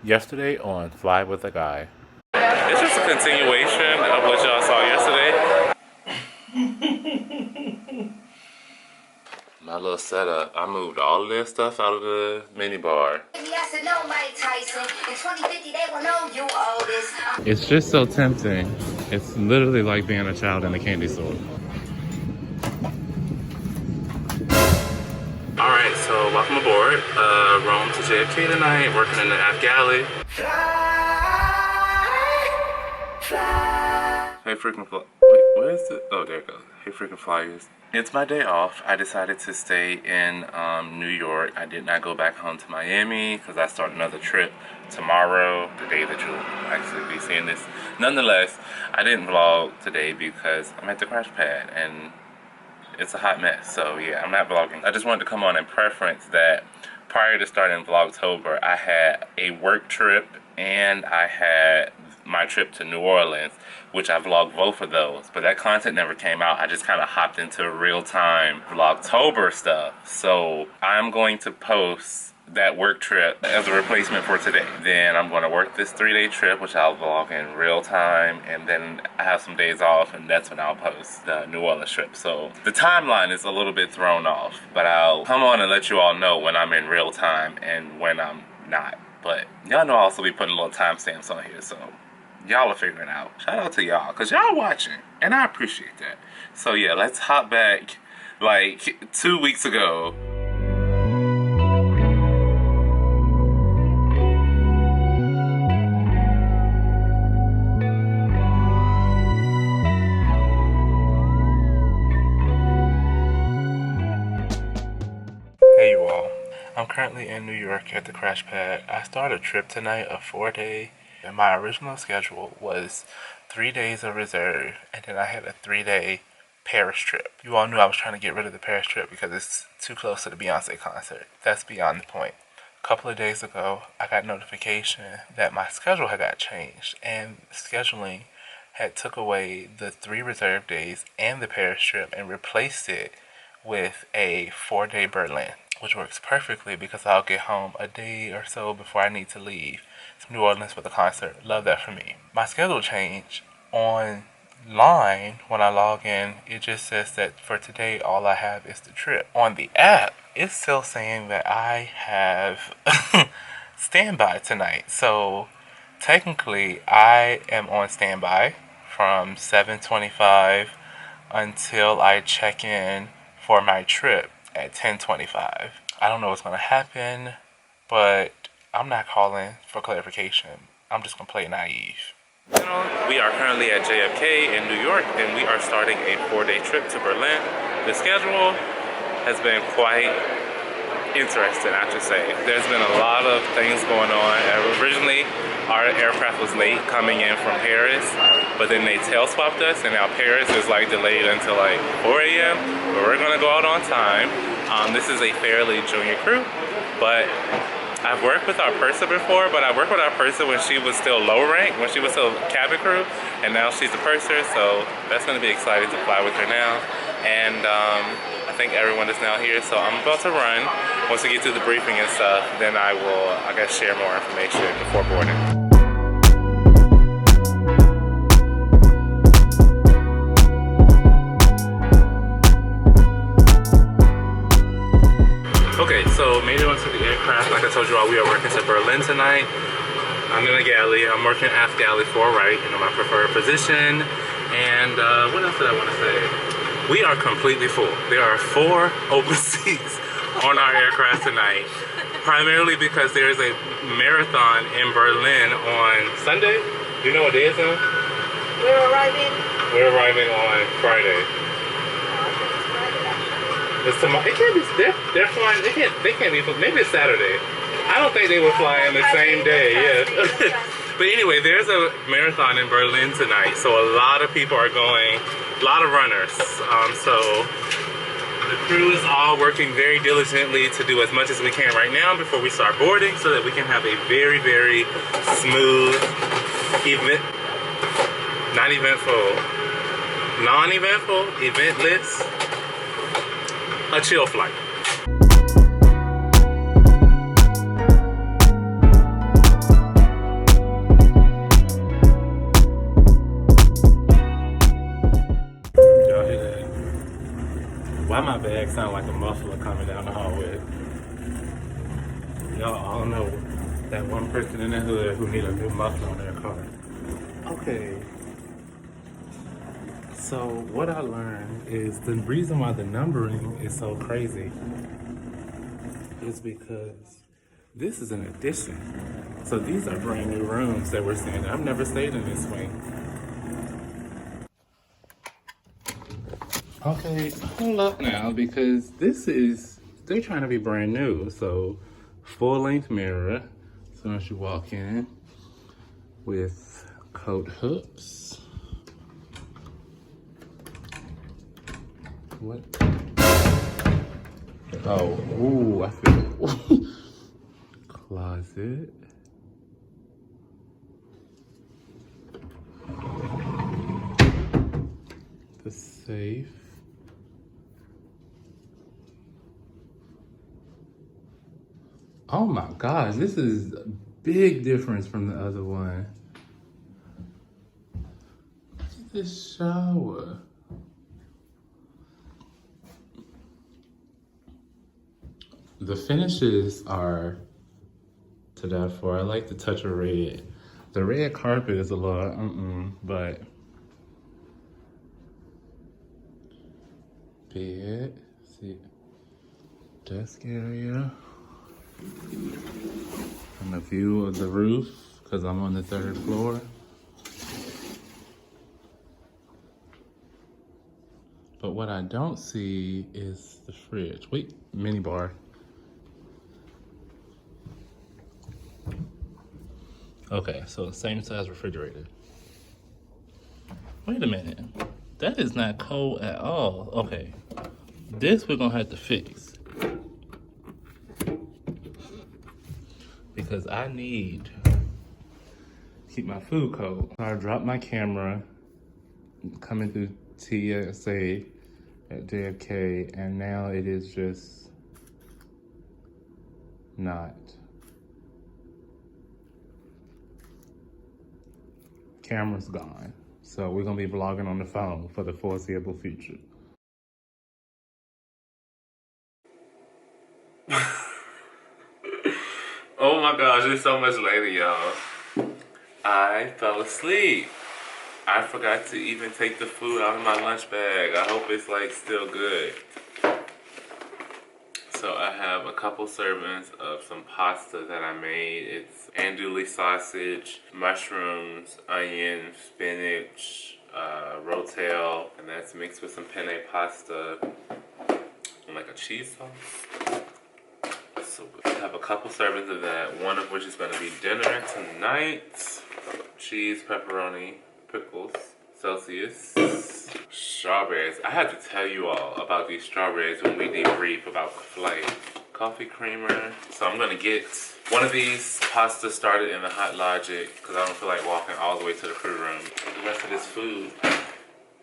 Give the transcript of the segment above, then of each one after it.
Yesterday on Fly with a Guy. It's just a continuation of what y'all saw yesterday. My little setup. I moved all of this stuff out of the minibar. It's just so tempting. It's literally like being a child in a candy store. Alright, so welcome aboard. Rome to JFK tonight, working in the App Galley. Hey freaking fly. Wait, what is it? Oh, there it goes. Hey freaking flyers. It's my day off. I decided to stay in New York. I did not go back home to Miami because I start another trip tomorrow, the day that you'll actually be seeing this. Nonetheless, I didn't vlog today because I'm at the crash pad and it's a hot mess. So yeah, I'm not vlogging. I just wanted to come on and preference that prior to starting Vlogtober, I had a work trip and I had my trip to New Orleans, which I vlogged both of those, but that content never came out. I just kind of hopped into real-time Vlogtober stuff. So I'm going to post that work trip as a replacement for today. Then I'm going to work this 3-day trip, which I'll vlog in real time, and then I have some days off, and that's when I'll post the New Orleans trip. So the timeline is a little bit thrown off, but I'll come on and let you all know when I'm in real time and when I'm not. But y'all know I'll also be putting little timestamps on here, so y'all are figuring it out. Shout out to y'all, because y'all watching, and I appreciate that. So yeah, let's hop back like 2 weeks ago. Hey you all, I'm currently in New York at the crash pad. I started a trip tonight, a 4-day. And my original schedule was 3 days of reserve, and then I had a 3-day Paris trip. You all knew I was trying to get rid of the Paris trip because it's too close to the Beyonce concert. That's beyond the point. A couple of days ago, I got notification that my schedule had got changed, and scheduling had took away the 3 reserve days and the Paris trip and replaced it with a 4-day Berlin, which works perfectly because I'll get home a day or so before I need to leave to New Orleans for the concert. Love that for me. My schedule changed online. When I log in, it just says that for today, all I have is the trip. On the app, it's still saying that I have standby tonight. So technically, I am on standby from 7:25 until I check in for my trip at 10:25. I don't know what's going to happen, but I'm not calling for clarification. I'm just going to play naive. We are currently at JFK in New York, and we are starting a 4-day trip to Berlin. The schedule has been quite interesting, I should say. There's been a lot of things going on. Originally, our aircraft was late coming in from Paris, but then they tail swapped us, and now Paris is like delayed until like 4 a.m. But we're gonna go out on time. This is a fairly junior crew, but I've worked with our purser before, but I worked with our purser when she was still low rank, when she was still cabin crew, and now she's a purser, so that's gonna be exciting to fly with her now. And I think everyone is now here, so I'm about to run. Once we get through the briefing and stuff, then I will, I guess, share more information before boarding. Okay, so made it onto the aircraft. Like I told you all, we are working to Berlin tonight. I'm in a galley. I'm working aft galley 4 right, my preferred position. And what else did I want to say? We are completely full. There are 4 open seats on our aircraft tonight, primarily because there's a marathon in Berlin on Sunday. Do you know what day it's on? We're arriving on Friday. It's tomorrow. It can't be. They're flying. They can't be. Maybe it's Saturday. I don't think they were flying the same day. Yeah. But anyway, there's a marathon in Berlin tonight, so a lot of people are going. A lot of runners. So the crew is all working very diligently to do as much as we can right now before we start boarding, so that we can have a very, very smooth event. Not eventful. Non-eventful. Eventless. A chill flight. sound like a muffler coming down the hallway. Y'all all know that one person in the hood who need a new muffler on their car. Okay. So what I learned is the reason why the numbering is so crazy is because this is an addition. So these are brand new rooms that we're seeing. I've never stayed in this wing. Okay, hold up now, because they're trying to be brand new. So full-length mirror as soon as you walk in with coat hooks. What? Oh, ooh, I feel closet. The safe. Oh my gosh, this is a big difference from the other one. Look at this shower. The finishes are to die for. I like the touch of red. The red carpet is a little but bed, see, desk area, and a view of the roof because I'm on the 3rd floor. But what I don't see is the fridge. Wait, mini bar. Okay, so same size refrigerator. Wait a minute. That is not cold at all. Okay, this we're gonna have to fix. Because I need to keep my food cold. I dropped my camera coming through TSA at JFK, and now it is just not. Camera's gone. So we're gonna be vlogging on the phone for the foreseeable future. Oh my gosh, it's so much later, y'all. I fell asleep. I forgot to even take the food out of my lunch bag. I hope it's like still good. So I have a couple servings of some pasta that I made. It's andouille sausage, mushrooms, onions, spinach, rotel, and that's mixed with some penne pasta and like a cheese sauce. So I have a couple servings of that, one of which is going to be dinner tonight. Cheese, pepperoni, pickles, Celsius, strawberries. I had to tell you all about these strawberries when we debrief about the flight. Coffee creamer. So I'm gonna get one of these pasta started in the Hot Logic because I don't feel like walking all the way to the crew room. The rest of this food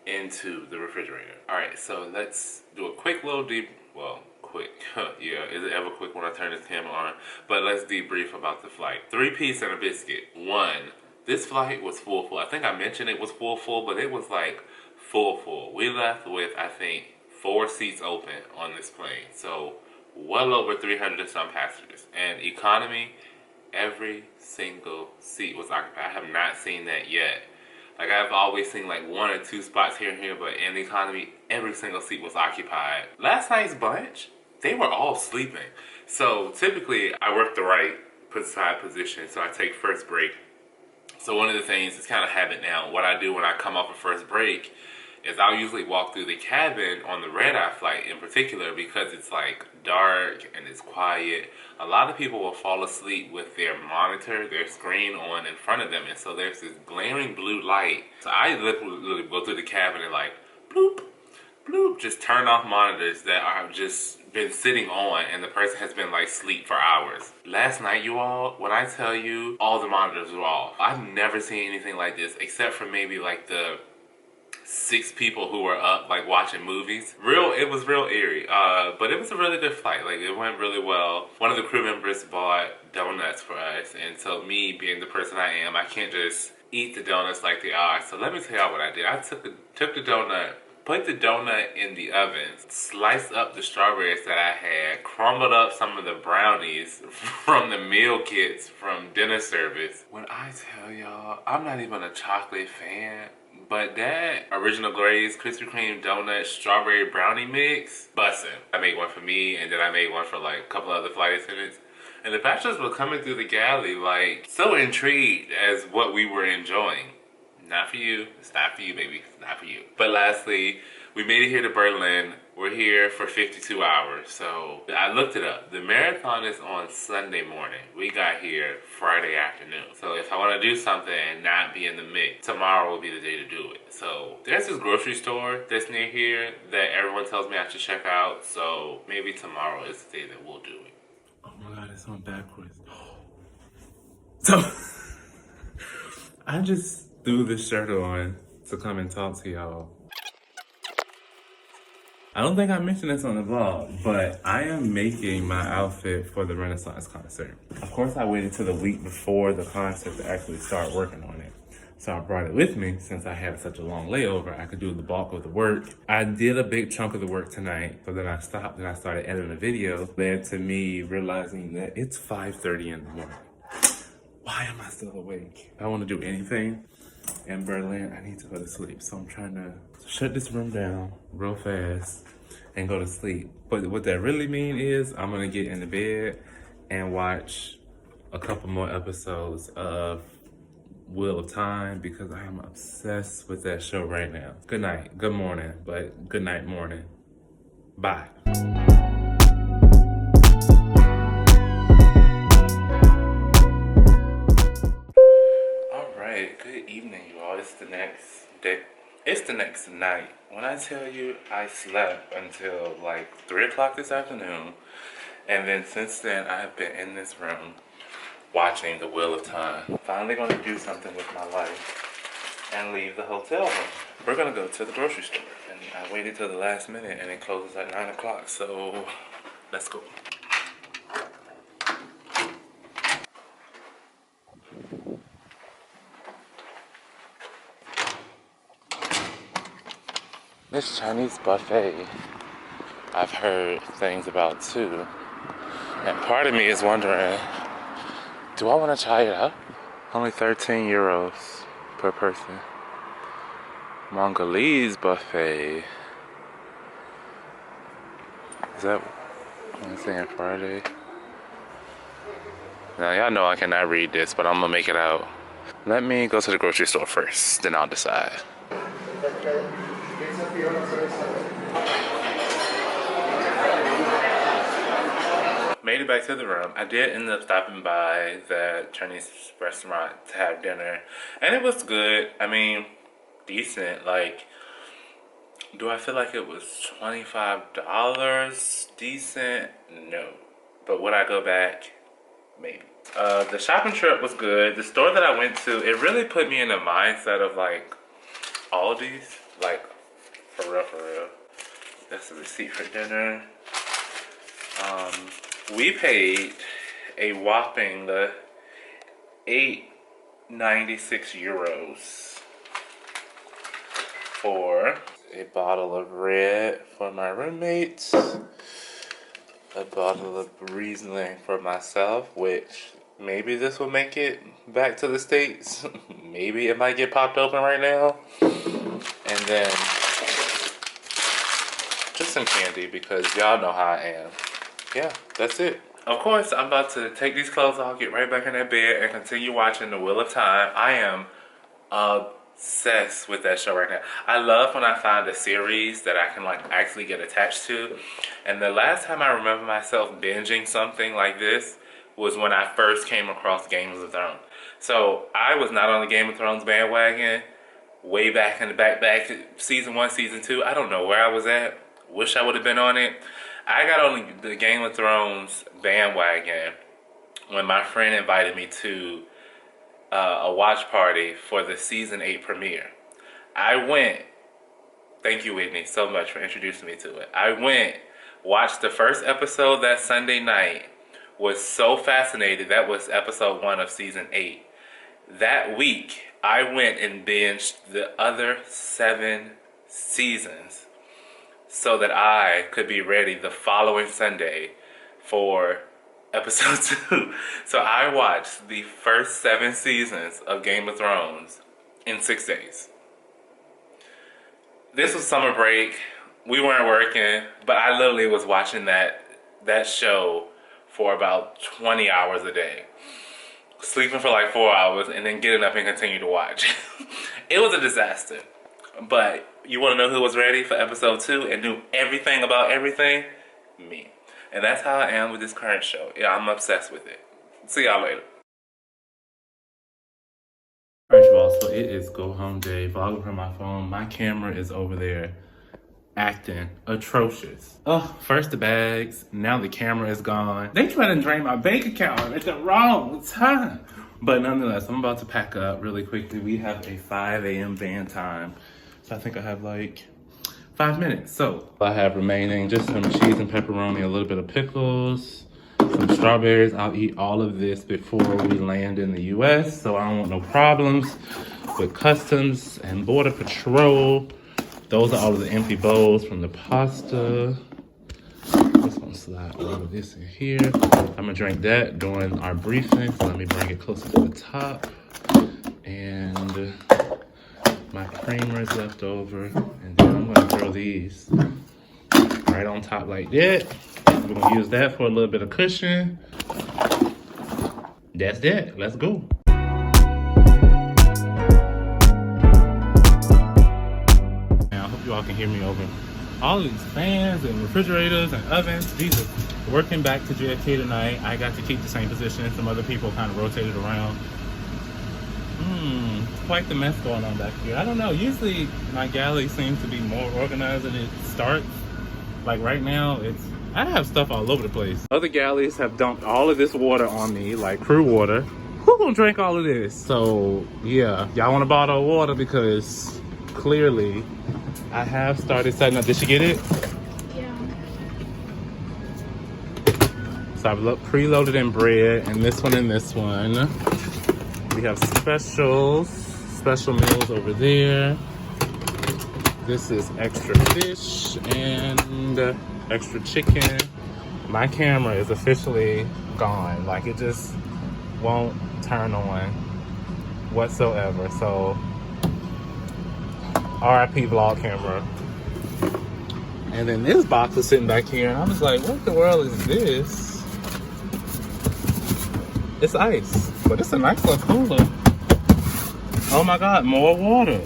into the refrigerator. All right, so let's do a quick little quick. Yeah, is it ever quick when I turn this camera on? But let's debrief about the flight. 3-piece and a biscuit. 1. This flight was full. I think I mentioned it was full, but it was like full. We left with, I think, 4 seats open on this plane. So well over 300 and some passengers. And economy, every single seat was occupied. I have not seen that yet. Like, I've always seen like 1 or 2 spots here and here, but in the economy, every single seat was occupied. Last night's bunch, they were all sleeping. So typically, I work the right side position, so I take first break. So one of the things, it's kind of habit now, what I do when I come off a first break is I'll usually walk through the cabin on the red-eye flight in particular because it's like dark and it's quiet. A lot of people will fall asleep with their monitor, their screen on in front of them, and so there's this glaring blue light. So I literally go through the cabin and like, bloop, bloop, just turn off monitors that are just been sitting on and the person has been like asleep for hours. Last night, you all, when I tell you all the monitors were off, I've never seen anything like this except for maybe like the 6 people who were up like watching movies. It was real eerie, but it was a really good flight. Like, it went really well. One of the crew members bought donuts for us, and so me being the person I am, I can't just eat the donuts like they are. So let me tell y'all what I did. I took the donut, Put the donut in the oven, sliced up the strawberries that I had, crumbled up some of the brownies from the meal kits from dinner service. When I tell y'all, I'm not even a chocolate fan, but that Original Glaze Krispy Kreme donut strawberry brownie mix, bussin'. I made one for me, and then I made one for like a couple other flight attendants. And the bachelors were coming through the galley like so intrigued as what we were enjoying. Not for you. It's not for you, baby. It's not for you. But lastly, we made it here to Berlin. We're here for 52 hours. So I looked it up. The marathon is on Sunday morning. We got here Friday afternoon. So if I want to do something and not be in the mix, tomorrow will be the day to do it. So there's this grocery store that's near here that everyone tells me I should check out. So maybe tomorrow is the day that we'll do it. Oh my God, it's on backwards. So I just threw this shirt on to come and talk to y'all. I don't think I mentioned this on the vlog, but I am making my outfit for the Renaissance concert. Of course, I waited till the week before the concert to actually start working on it. So I brought it with me since I had such a long layover. I could do the bulk of the work. I did a big chunk of the work tonight, but then I stopped and I started editing a video. Led to me realizing that it's 5:30 in the morning. Why am I still awake? If I want to do anything in Berlin, I need to go to sleep. So I'm trying to shut this room down real fast and go to sleep. But what that really means is I'm gonna get in the bed and watch a couple more episodes of Wheel of Time because I am obsessed with that show right now. Good night, good morning, but good night morning. Bye. Good evening, you all. It's the next day. It's the next night. When I tell you I slept until like 3 o'clock this afternoon, and then since then I have been in this room watching the Wheel of Time. Finally going to do something with my life and leave the hotel room. We're going to go to the grocery store, and I waited till the last minute and it closes at 9 o'clock, so let's go. This Chinese buffet, I've heard things about too. And part of me is wondering, do I want to try it out? Only 13 euros per person. Mongolese buffet. Is that Wednesday and Friday? Now y'all know I cannot read this, but I'm gonna make it out. Let me go to the grocery store first, then I'll decide. Made it back to the room. I did end up stopping by the Chinese restaurant to have dinner, and it was good. I mean, decent. Like, do I feel like it was $25 decent? No. But would I go back? Maybe. The shopping trip was good. The store that I went to, it really put me in the mindset of like Aldi's. Like, for real, for real. That's the receipt for dinner. We paid a whopping €8.96 for a bottle of red for my roommates, a bottle of Riesling for myself, which maybe this will make it back to the States. Maybe it might get popped open right now. And then just some candy because y'all know how I am. Yeah, that's it. Of course, I'm about to take these clothes off, get right back in that bed, and continue watching The Wheel of Time. I am obsessed with that show right now. I love when I find a series that I can like actually get attached to. And the last time I remember myself binging something like this was when I first came across Game of Thrones. So I was not on the Game of Thrones bandwagon way back in the back season 1, season 2. I don't know where I was at. Wish I would have been on it. I got on the Game of Thrones bandwagon when my friend invited me to a watch party for the season 8 premiere. I went, thank you Whitney so much for introducing me to it. I went, watched the first episode that Sunday night, was so fascinated. That was episode 1 of season 8. That week, I went and binged the other 7 seasons so that I could be ready the following Sunday for episode 2. So I watched the first 7 seasons of Game of Thrones in 6 days. This was summer break. We weren't working, but I literally was watching that show for about 20 hours a day. Sleeping for like 4 hours and then getting up and continue to watch. It was a disaster. But you want to know who was ready for episode 2 and knew everything about everything? Me. And that's how I am with this current show. Yeah, I'm obsessed with it. See y'all later. Alright, you all, so it is go home day. Vlogging from my phone. My camera is over there acting atrocious. Oh, first the bags, now the camera is gone. They try to drain my bank account at the wrong time. But nonetheless, I'm about to pack up really quickly. We have a 5 a.m. van time. So I think I have like 5 minutes. So I have remaining just some cheese and pepperoni, a little bit of pickles, some strawberries. I'll eat all of this before we land in the US. So I don't want no problems with customs and border patrol. Those are all of the empty bowls from the pasta. Just gonna slide all of this in here. I'm gonna drink that during our briefing. So let me bring it closer to the top. And my creamer is left over. And then I'm gonna throw these right on top like that. We're gonna use that for a little bit of cushion. That's that. Let's go. You all can hear me over all these fans and refrigerators and ovens. Jesus, working back to JFK tonight. I got to keep the same position. Some other people kind of rotated around. Quite the mess going on back here. I don't know. Usually my galley seems to be more organized than it starts. Like right now, I have stuff all over the place. Other galleys have dumped all of this water on me, like crew water. Who gonna drink all of this? So yeah, y'all want a bottle of water because clearly I have started setting up. Did she get it? Yeah. So I've preloaded in bread and this one and this one. We have special meals over there. This is extra fish and extra chicken. My camera is officially gone. Like it just won't turn on whatsoever. So RIP vlog camera. And then this box was sitting back here and I was like, what the world is this? It's ice, but it's a nice little cooler. Oh my God, more water.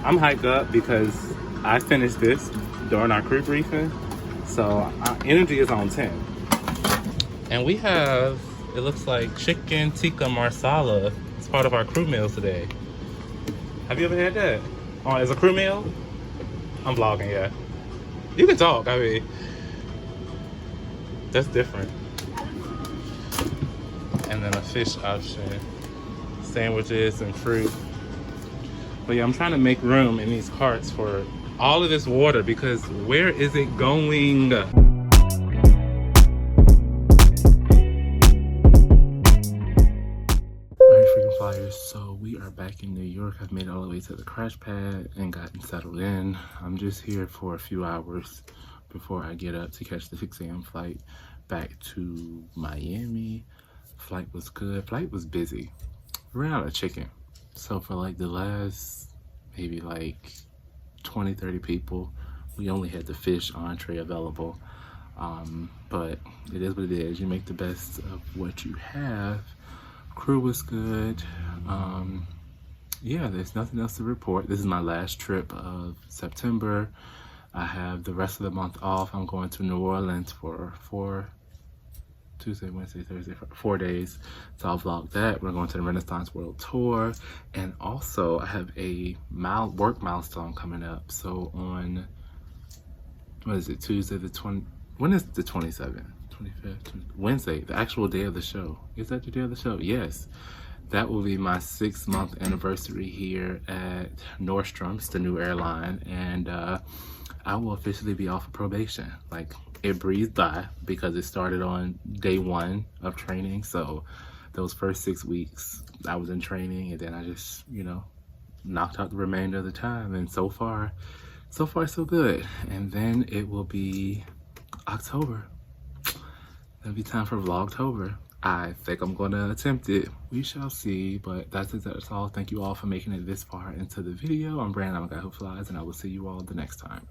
I'm hyped up because I finished this during our crew briefing. So our energy is on 10. And we have, it looks like chicken tikka marsala. It's part of our crew meals today. Have you ever had that? Oh, as a crew meal? I'm vlogging, yeah. You can talk, I mean. That's different. And then a fish option. Sandwiches and fruit. But yeah, I'm trying to make room in these carts for all of this water because where is it going? So we are back in New York. I've made it all the way to the crash pad and gotten settled in. I'm just here for a few hours before I get up to catch the 6 a.m. flight back to Miami. Flight was good. Flight was busy. We ran out of chicken. So for like the last maybe like 20-30 people, we only had the fish entree available. But it is what it is. You make the best of what you have. Crew was good. Yeah, there's nothing else to report. This is my last trip of September. I have the rest of the month off. I'm going to New Orleans for 4 days. So I'll vlog that. We're going to the Renaissance World Tour. And also I have a work milestone coming up. So on, what is it, Tuesday the 20th? When is the 27th? 25th? Wednesday, the actual day of the show. Is that the day of the show? Yes. That will be my 6-month anniversary here at Nordstrom's, the new airline. And I will officially be off of probation. Like, it breezed by because it started on day 1 of training. So those first 6 weeks I was in training and then I just, knocked out the remainder of the time, and so far so good. And then it will be October. It'll be time for Vlogtober. I think I'm gonna attempt it. We shall see, but that's it. That's all. Thank you all for making it this far into the video. I'm Brandon, I'm a guy who flies, and I will see you all the next time.